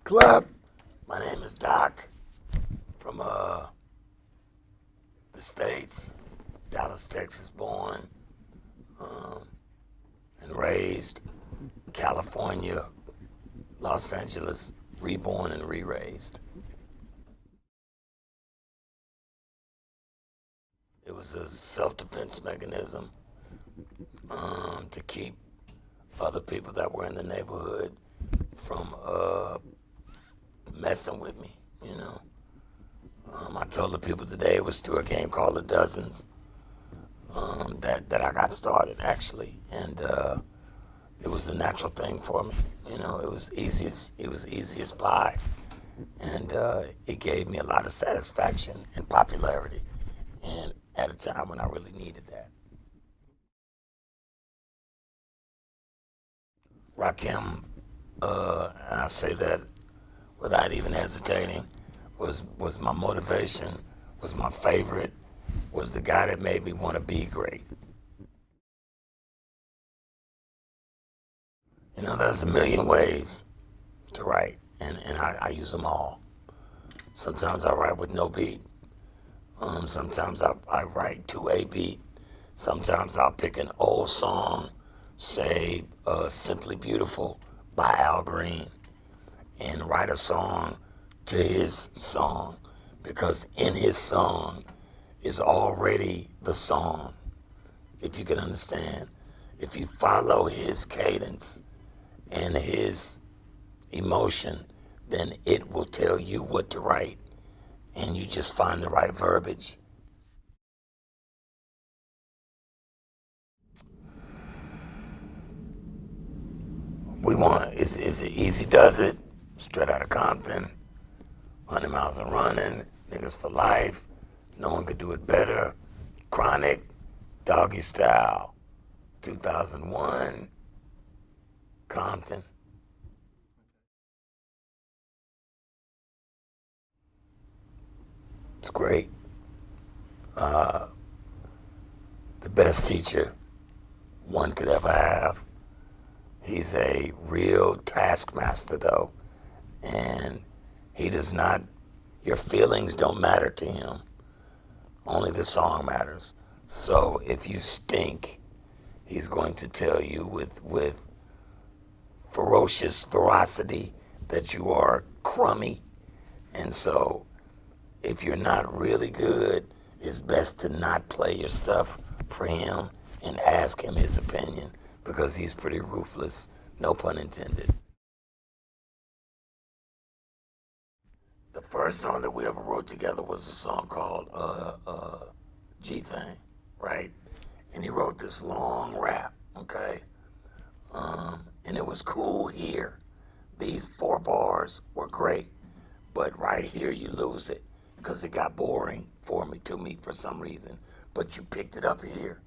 Clap. My name is Doc from the States, Dallas, Texas, born and raised, California, Los Angeles, reborn and re-raised. It was a self-defense mechanism to keep other people that were in the neighborhood from messing with me, you know. I told the people today it was through a game called The Dozens that I got started, actually, and it was a natural thing for me. You know, it was easy as pie, and it gave me a lot of satisfaction and popularity, and at a time when I really needed that. Rakim, and I say that without even hesitating, was my motivation, was my favorite, was the guy that made me want to be great. You know, there's a million ways to write, and I use them all. Sometimes I write with no beat. Sometimes I write to a beat. Sometimes I'll pick an old song, say Simply Beautiful by Al Green, and write a song to his song, because in his song is already the song, if you can understand. If you follow his cadence and his emotion, then it will tell you what to write, and you just find the right verbiage. We want is it easy does it, straight out of Compton, 100 miles and running, niggas for life, no one could do it better, Chronic, Doggy Style, 2001, Compton. It's great. The best teacher one could ever have. He's a real taskmaster, though, and he does not, your feelings don't matter to him. Only the song matters. So if you stink, he's going to tell you with ferocious ferocity that you are crummy. And so if you're not really good, it's best to not play your stuff for him and ask him his opinion, because he's pretty ruthless, no pun intended. The first song that we ever wrote together was a song called G Thing, right? And he wrote this long rap, okay? And it was cool here. These 4 bars were great, but right here you lose it, because it got boring to me for some reason. But you picked it up here.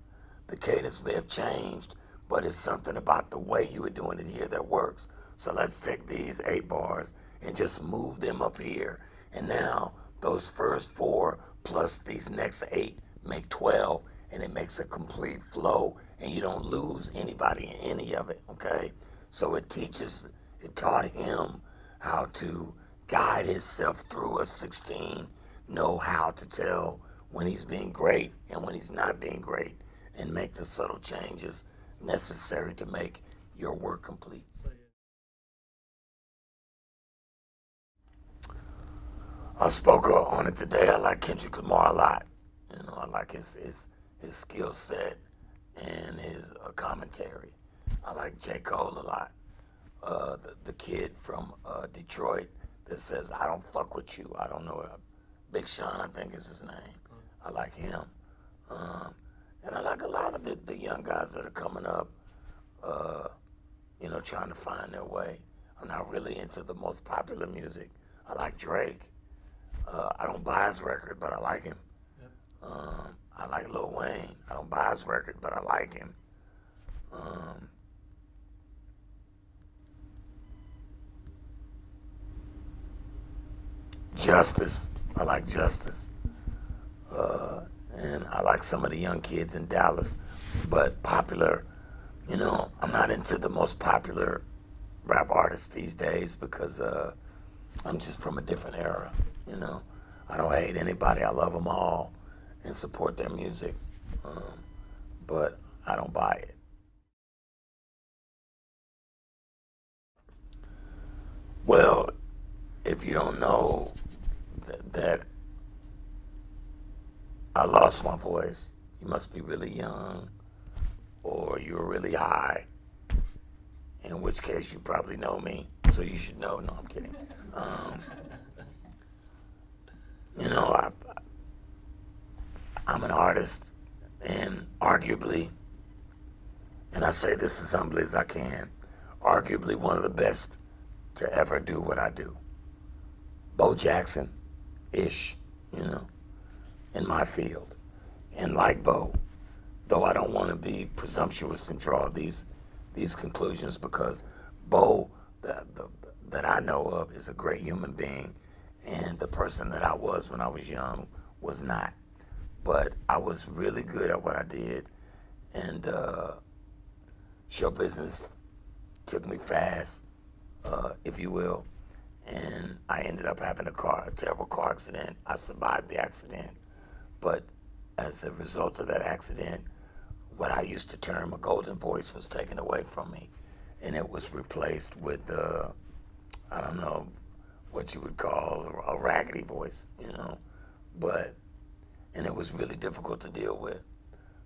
The cadence may have changed, but it's something about the way you were doing it here that works. So let's take these 8 bars and just move them up here. And now those first 4 plus these next 8 make 12, and it makes a complete flow, and you don't lose anybody in any of it, okay? So it taught him how to guide himself through a 16, know how to tell when he's being great and when he's not being great, and make the subtle changes necessary to make your work complete. I spoke on it today. I like Kendrick Lamar a lot. You know, I like his skill set and his commentary. I like J. Cole a lot. The kid from Detroit that says, I don't fuck with you. I don't know. Big Sean, I think is his name. I like him. And I like a lot of the young guys that are coming up, you know, trying to find their way. I'm not really into the most popular music. I like Drake. I don't buy his record, but I like him. I like Lil Wayne. I don't buy his record, but I like him. Justice. I like Justice. And I like some of the young kids in Dallas. But popular, you know, I'm not into the most popular rap artists these days, because I'm just from a different era, you know. I don't hate anybody. I love them all and support their music, but I don't buy it. Well, if you don't know that I lost my voice, you must be really young or you're really high, in which case you probably know me, so you should know. No, I'm kidding. You know, I'm an artist, and arguably, and I say this as humbly as I can, arguably one of the best to ever do what I do. Bo Jackson-ish, you know, in my field. And like Bo, though I don't want to be presumptuous and draw these conclusions, because Bo, that I know of, is a great human being, and the person that I was when I was young was not. But I was really good at what I did, and show business took me fast, if you will, and I ended up having a terrible car accident. I survived the accident, but as a result of that accident, what I used to term a golden voice was taken away from me, and it was replaced with I don't know what you would call a raggedy voice, you know, and it was really difficult to deal with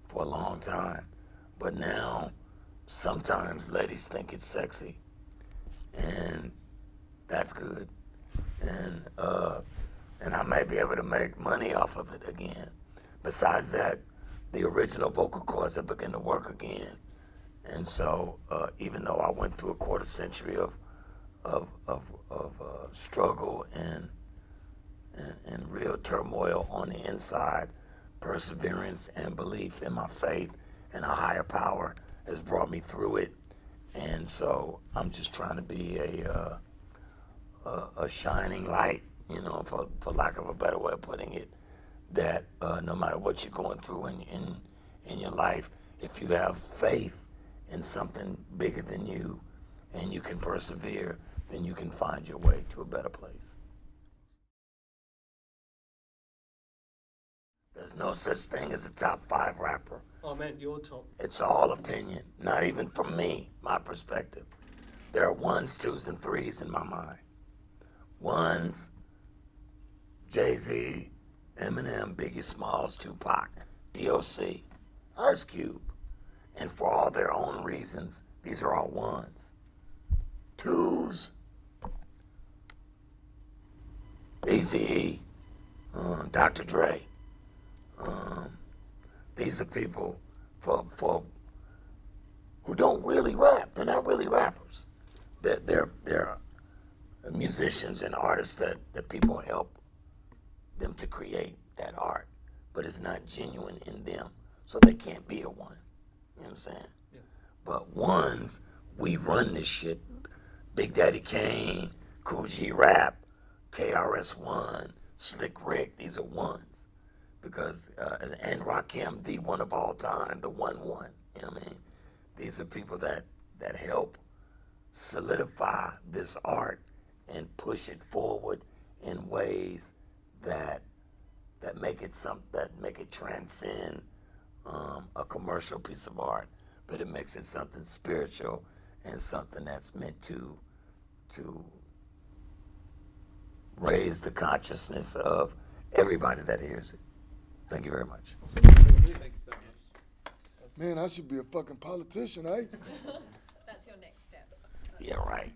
for a long time. But now, sometimes ladies think it's sexy, and that's good, and I may be able to make money off of it again. Besides that, the original vocal cords have begun to work again, and so even though I went through a quarter century of struggle and real turmoil on the inside, perseverance and belief in my faith and a higher power has brought me through it. And so I'm just trying to be a shining light, you know, for lack of a better way of putting it, that no matter what you're going through in your life, if you have faith in something bigger than you and you can persevere, then you can find your way to a better place. There's no such thing as a top 5 rapper. I meant your top. It's all opinion, not even from me, my perspective. There are ones, twos, and threes in my mind. Ones, Jay-Z, Eminem, Biggie Smalls, Tupac, DOC, Ice Cube. And for all their own reasons, these are all ones. Twos, Eazy-E, Dr. Dre. These are people for who don't really rap. They're not really rappers. They're musicians and artists that people help them to create that art, but it's not genuine in them, so they can't be a one. You know what I'm saying? Yeah. But ones, we run this shit. Big Daddy Kane, Kool G Rap, KRS-One, Slick Rick, these are ones. Because, and Rakim, the one of all time, the one, you know what I mean? These are people that help solidify this art and push it forward in ways that make it transcend a commercial piece of art, but it makes it something spiritual and something that's meant to raise the consciousness of everybody that hears it. Thank you very much. Thank you so much. Man, I should be a fucking politician, eh? That's your next step. Yeah, right.